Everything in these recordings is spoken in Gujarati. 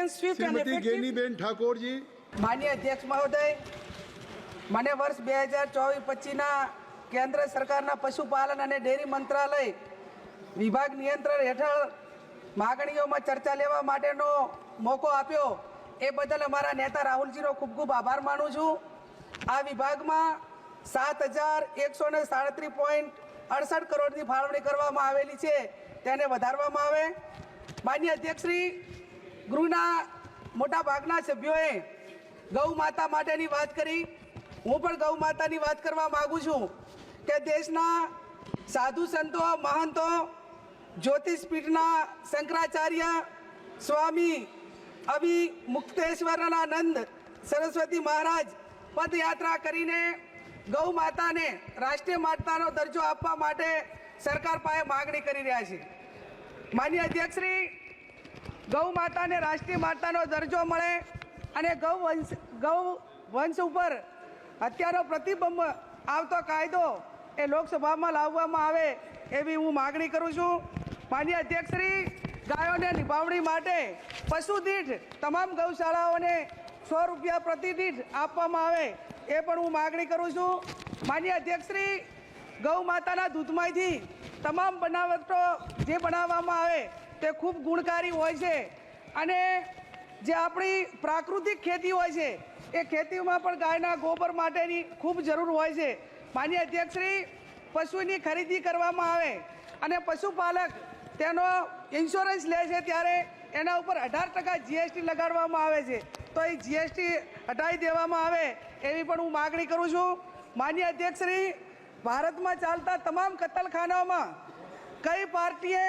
and swift and Shrimati effective. Geniben Thakor जी। माननीय अध्यक्ष महोदय, મને વર્ષ 2024-25ના કેન્દ્ર સરકારના પશુપાલન અને ડેરી મંત્રાલય વિભાગ નિયંત્રણ હેઠળ માગણીઓમાં ચર્ચા લેવા માટેનો મોકો આપ્યો એ બદલ અમારા નેતા રાહુલજીનો ખૂબ ખૂબ આભાર માનું છું। આ વિભાગમાં 7,137.68 કરોડની ફાળવણી કરવામાં આવેલી છે, તેને વધારવામાં આવે। માનનીય અધ્યક્ષશ્રી, ગૃહના મોટા ભાગના સભ્યોએ ગૌ માતા માટેની વાત કરી। હું પણ ગૌ માતાની વાત કરવા માગું છું કે દેશના સાધુ સંતો, મહંતો, જ્યોતિષપીઠના શંકરાચાર્ય સ્વામી અવિમુક્તેશ્વરાનંદ સરસ્વતી મહારાજ પદયાત્રા કરીને ગૌ માતાને રાષ્ટ્રીય માતાનો દરજ્જો આપવા માટે સરકાર પાસે માગણી કરી રહ્યા છે। માનનીય અધ્યક્ષશ્રી, ગૌ માતાને રાષ્ટ્રીય માતાનો દરજ્જો મળે અને ગૌ વંશ ઉપર હત્યાનો પ્રતિબંધ આવતો કાયદો એ લોકસભામાં લાવવામાં આવે એવી હું માગણી કરું છું। માનનીય અધ્યક્ષશ્રી, ગાયોને નિભાવણી માટે પશુ દીઠ તમામ ગૌશાળાઓને 100 રૂપિયા પ્રતિ દીઠ આપવામાં આવે એ પણ હું માગણી કરું છું। માનનીય અધ્યક્ષશ્રી, ગૌ માતાના દૂધમાંથી તમામ બનાવટો જે બનાવવામાં આવે તે ખૂબ ગુણકારી હોય છે અને જે આપણી પ્રાકૃતિક ખેતી હોય છે એ ખેતીમાં પણ ગાયના ગોબર માટેની ખૂબ જરૂર હોય છે। માનનીય અધ્યક્ષશ્રી, પશુની ખરીદી કરવામાં આવે અને પશુપાલક તેનો ઇન્સ્યોરન્સ લે છે ત્યારે એના ઉપર 18% GST લગાડવામાં આવે છે, તો એ GST હટાવી દેવામાં આવે એવી પણ હું માગણી કરું છું। માનનીય અધ્યક્ષશ્રી, ભારતમાં ચાલતા તમામ કતલખાનાઓમાં કઈ પાર્ટીએ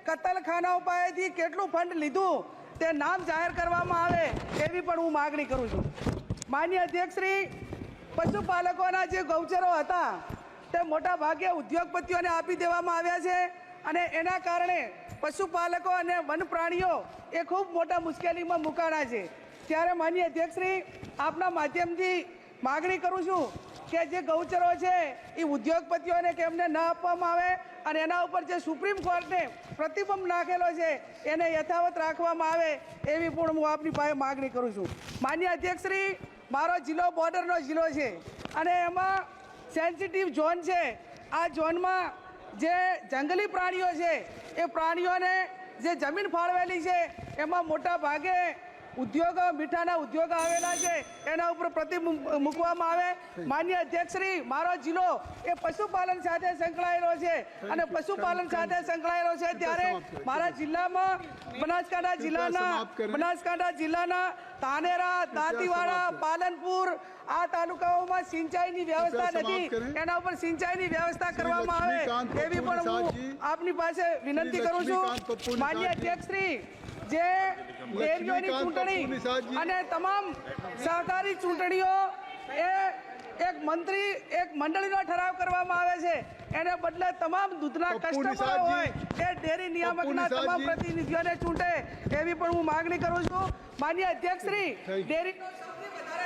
કતલખાનાઓ પાસેથી કેટલું ફંડ લીધું તે નામ જાહેર કરવામાં આવે એવી પણ હું માગણી કરું છું। માનનીય અધ્યક્ષશ્રી, પશુપાલકોના જે ગૌચરો હતા તે મોટા ભાગે ઉદ્યોગપતિઓને આપી દેવામાં આવ્યા છે અને એના કારણે પશુપાલકો અને વન પ્રાણીઓ એ ખૂબ મોટા મુશ્કેલીમાં મુકાણા છે। ત્યારે માનનીય અધ્યક્ષશ્રી, આપના માધ્યમથી માગણી કરું છું કે જે ગૌચરો છે એ ઉદ્યોગપતિઓને કેમને ન આપવામાં આવે અને એના ઉપર જે સુપ્રીમ કોર્ટે પ્રતિબંધ નાખેલો છે એને યથાવત રાખવામાં આવે એવી પણ હું આપની પાસે માગણી કરું છું। માનનીય અધ્યક્ષશ્રી, મારો જિલ્લો બોર્ડરનો જિલ્લો છે અને એમાં સેન્સિટિવ ઝોન છે। આ ઝોનમાં જે જંગલી પ્રાણીઓ છે એ પ્રાણીઓને જે જમીન ફાળવેલી છે એમાં મોટા ભાગે ઉદ્યોગો, મીઠાના ઉદ્યોગો આવેલા છે, એના ઉપર પ્રતિબંધ મૂકવામાં આવે। માનનીય અધ્યક્ષશ્રી, મારો જિલ્લો એ પશુપાલન સાથે સંકળાયેલો છે અને પશુપાલન સાથે સંકળાયેલો છે ત્યારે મારા જિલ્લામાં બનાસકાંઠા જિલ્લાના ધાનેરા, દાંતીવાડા, પાલનપુર આ તાલુકાઓમાં સિંચાઈની વ્યવસ્થા નથી, એના ઉપર સિંચાઈની વ્યવસ્થા કરવામાં આવે એવી પણ હું આપની પાસે વિનંતી કરું છું। માનનીય અધ્યક્ષશ્રી, જે ડેરીઓની ચૂંટણી અને તમામ સહકારી ચૂંટણીઓ એ એક મંડળીનો ઠરાવ કરવામાં આવે છે, એને બદલે તમામ દૂધના કસ્ટમરો હોય એ ડેરી નિયામકના તમામ પ્રતિનિધિઓને ચૂંટે એવી પણ હું માગણી કરું છું। માનનીય અધ્યક્ષશ્રી, ડેરીનો સૌથી વધારે